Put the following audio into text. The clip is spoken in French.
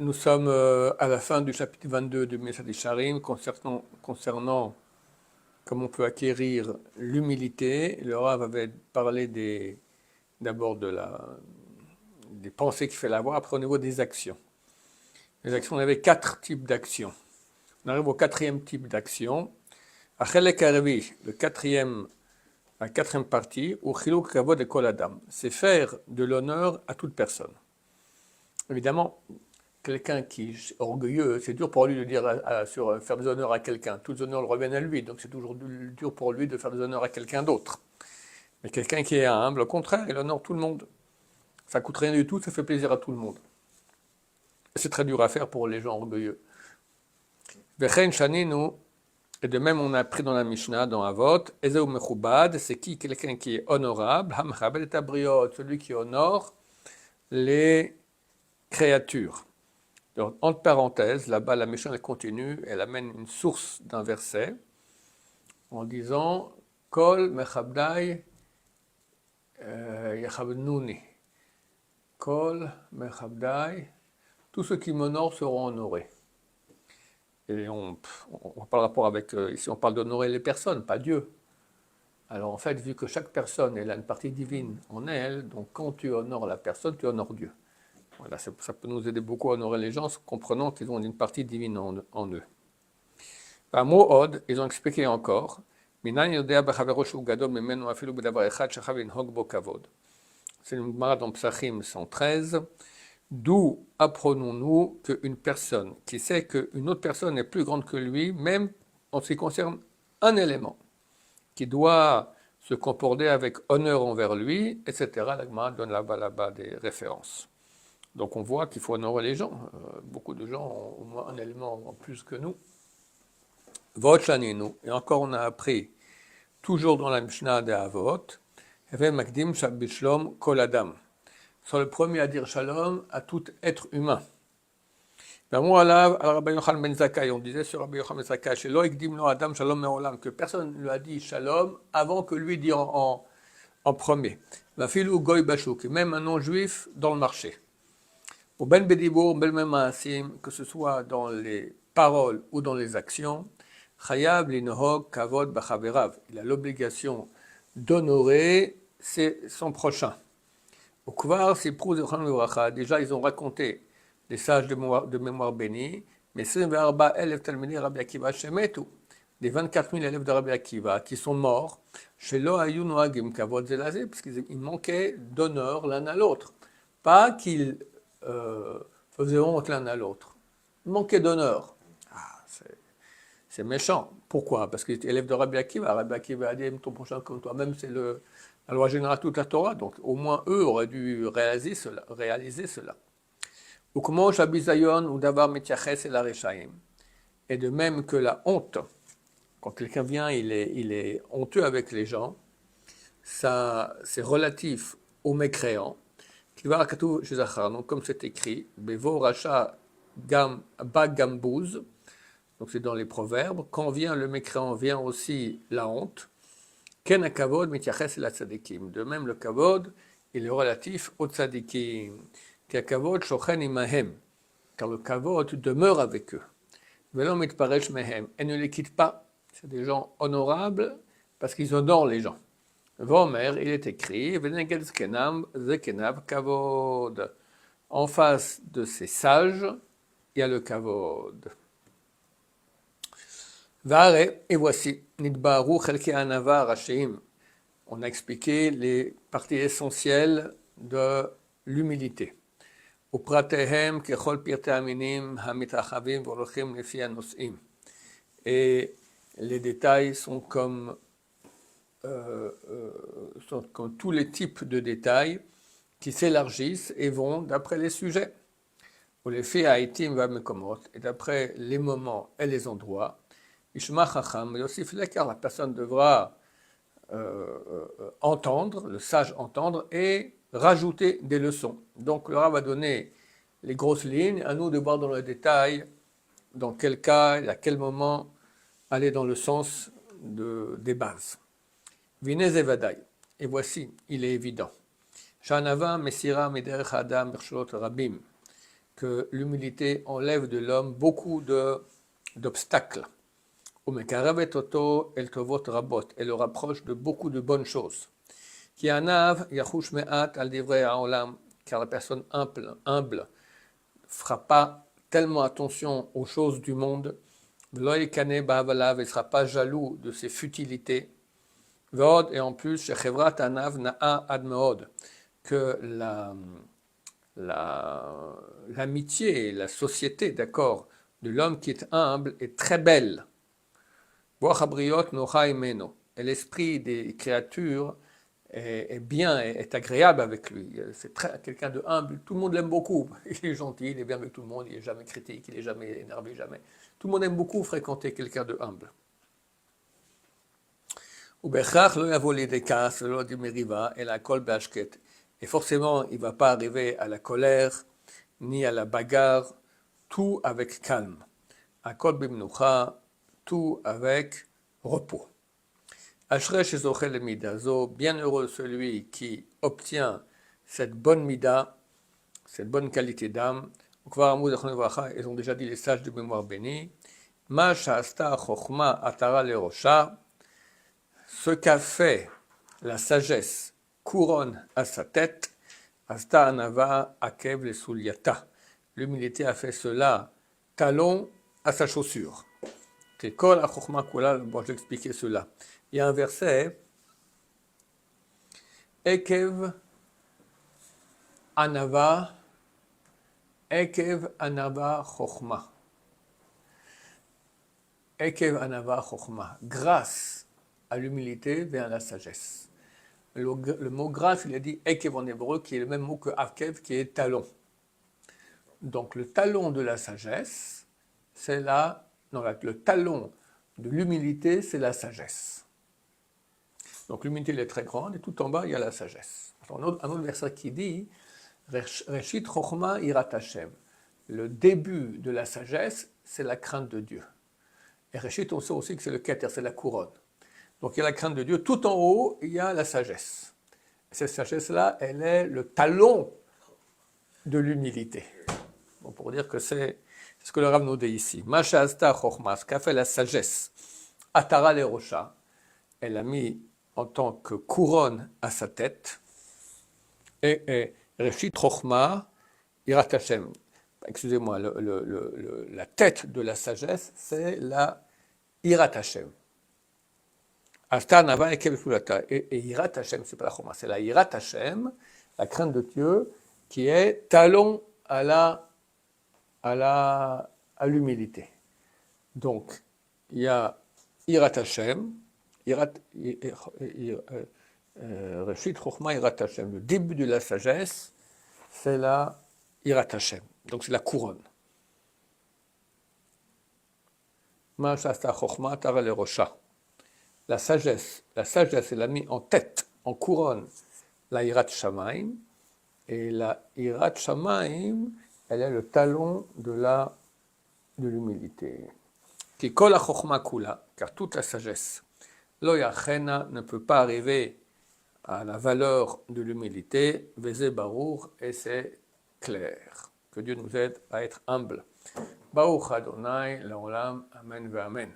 Nous sommes à la fin du chapitre 22 de Mesad Yesharim concernant comment on peut acquérir l'humilité. Le Rav avait parlé d'abord des pensées qu'il fallait avoir, après au niveau des actions. Les actions, on avait 4 types d'actions. On arrive au 4e type d'action. Achelek Harvi, la 4e partie, ou Chiluk Kavod et Kol Adam. C'est faire de l'honneur à toute personne. Évidemment, quelqu'un qui est orgueilleux, c'est dur pour lui de dire faire des honneurs à quelqu'un. Tous les honneurs le reviennent à lui, donc c'est toujours dur pour lui de faire des honneurs à quelqu'un d'autre. Mais quelqu'un qui est humble, au contraire, il honore tout le monde. Ça coûte rien du tout, ça fait plaisir à tout le monde. C'est très dur à faire pour les gens orgueilleux. Vechen Shaninu, et de même on a appris dans la Mishnah, dans Avot, Ezeu Mechubad, c'est qui quelqu'un qui est honorable, Hamchabed et Tabriot, celui qui honore les créatures. Donc, entre parenthèses, là-bas, la Mishnah elle continue, elle amène une source d'un verset en disant Kol mechabdai yachabnuni. Kol mechabdai, tous ceux qui m'honorent seront honorés. Et on n'a pas le rapport avec, ici on parle d'honorer les personnes, pas Dieu. Alors en fait, vu que chaque personne elle a une partie divine en elle, donc quand tu honores la personne, tu honores Dieu. Voilà, ça peut nous aider beaucoup à honorer les gens, comprenant qu'ils ont une partie divine en eux. Par mot od, ils ont expliqué encore. C'est une Gemara dans Psachim 113. D'où apprenons-nous qu'une personne qui sait qu'une autre personne est plus grande que lui, même en ce qui concerne un élément, qui doit se comporter avec honneur envers lui, etc. La Gemara donne là-bas des références. Donc on voit qu'il faut honorer les gens. Beaucoup de gens ont au moins un élément en plus que nous. Votchaninu. Et encore on a appris, toujours dans la Mishnah de Avot, Makdim Shabishlom Kol Adam. Soit le premier à dire Shalom à tout être humain. Ben moi là, à Rabbi Yochanan ben Zakkai, on disait sur Rabbi Yochanan ben Zakkai, Shelo Ikdim Lo Adam Shalom Me'olam, que personne ne lui a dit Shalom avant que lui dise en premier. Vafilu Goy Bashuk, même un non-juif dans le marché. Au Ben Bedibour, Ben Maasim, que ce soit dans les paroles ou dans les actions, Chayav Linohog Kavod Bachaverav, il a l'obligation d'honorer son prochain. Au Kvar, c'est pour déjà ils ont raconté les sages de mémoire bénie, mais c'est 24 000 Talmidei Rabbi Akiva Shemetu, des 24 000 élèves de Rabbi Akiva qui sont morts, chez Lo Hayu Noagim Kavod Zelazé, parce qu'ils manquaient d'honneur l'un à l'autre. Pas qu'ils faisaient honte l'un à l'autre. Ils manquaient d'honneur. Ah, c'est méchant. Pourquoi? Parce qu'ils étaient élèves de Rabbi Akiva. Rabbi Akiva a dit ton prochain comme toi-même, c'est la loi générale de toute la Torah. Donc au moins eux auraient dû réaliser cela. Ou comment Shabizayon ou Davar Metiaches et la Rechaim. Et de même que la honte, quand quelqu'un vient, il est honteux avec les gens, ça c'est relatif aux mécréants. Donc comme c'est écrit, Bevo Racha Gam Bagambuz, donc c'est dans les proverbes, quand vient le mécréant, vient aussi la honte. Ken akavod mitiaches la tzadikim. De même le kavod, il est relatif au tzadikim. Kavod shochen imahem, car le kavod demeure avec eux. Velo mitparesh mehem, et ne les quitte pas. C'est des gens honorables parce qu'ils honorent les gens. Vomer, il est écrit, veneged zkenav zekenav kavod. En face de ces sages, il y a le kavod. Vare, et voici, Nidbaru Chelke Anava Rasheim. On a expliqué les parties essentielles de l'humilité. Upratehem kechol pirte aminim hamitachavim vorochim lefi anosim. Et les détails sont comme tous les types de détails qui s'élargissent et vont d'après les sujets. Ou les faits haïtim va mekomot, et d'après les moments et les endroits. Ishma Chacham, Yosif Lekar, la personne devra entendre, le sage entendre, et rajouter des leçons. Donc le Rav va donner les grosses lignes, à nous de voir dans le détail, dans quel cas, à quel moment, aller dans le sens des bases. Vinez Evadai, et voici, il est évident. Shanava Mesira Mederech Adam Bercholot Rabim, que l'humilité enlève de l'homme beaucoup d'obstacles. Elle le rapproche de beaucoup de bonnes choses. Car la personne humble fera pas tellement attention aux choses du monde, il ne sera pas jaloux de ses futilités, et en plus, que l'amitié, la société, d'accord, de l'homme qui est humble est très belle. Et l'esprit des créatures est bien, est agréable avec lui. C'est quelqu'un de humble, tout le monde l'aime beaucoup. Il est gentil, il est bien avec tout le monde, il n'est jamais critique, il n'est jamais énervé, jamais. Tout le monde aime beaucoup fréquenter quelqu'un de humble. Et forcément, il ne va pas arriver à la colère, ni à la bagarre, tout avec calme. Tout avec repos. Bienheureux celui qui obtient cette bonne mida, cette bonne qualité d'âme. Ils ont déjà dit les sages de mémoire bénie. Ce qu'a fait la sagesse couronne à sa tête. Asta anava akev le sulyata. L'humilité a fait cela talon à sa chaussure. Bon, je vais expliquer cela. Il y a un verset, Ekev Anava Chochma. Ekev Anava Chochma. Grâce à l'humilité vient la sagesse. Le mot grâce, il a dit Ekev en hébreu, qui est le même mot que Akev, qui est talon. Donc le talon de la sagesse, c'est le talon de l'humilité, c'est la sagesse. Donc l'humilité elle est très grande et tout en bas il y a la sagesse. Un autre verset qui dit Reshit Chochma Irat Hashem. Le début de la sagesse, c'est la crainte de Dieu. Et Reshit, on sait aussi que c'est le Keter, c'est la couronne. Donc il y a la crainte de Dieu. Tout en haut, il y a la sagesse. Et cette sagesse-là, elle est le talon de l'humilité. Bon, pour dire que c'est ce que le Rav nous dit ici. Masha Asta Chochma, ce qu'a fait la sagesse, Atara le Rocha, elle a mis en tant que couronne à sa tête, et Reshit Chochma, Irat Hashem. Excusez-moi, la tête de la sagesse, c'est la Irat Hashem. Asta Nava et Kevsulata. Et Irat Hashem, c'est pas la Choma, c'est la Irat Hashem, la crainte de Dieu, qui est talon à l'humilité. Donc, il y a Irat Hashem, Reshit Chochma Irat Hashem. Le début de la sagesse, c'est la Irat Hashem. Donc, c'est la couronne. Ma Shasta Chochma Tara le Rocha. La sagesse, elle a mis en tête, en couronne, la Irat Shamaim. Et la Irat Shamaim, elle est le talon de l'humilité. Qui kol la chokhma kula, car toute la sagesse, lo yachena ne peut pas arriver à la valeur de l'humilité, veze barour, et c'est clair. Que Dieu nous aide à être humble. Baruch Adonai, l'olam, amen ve amen.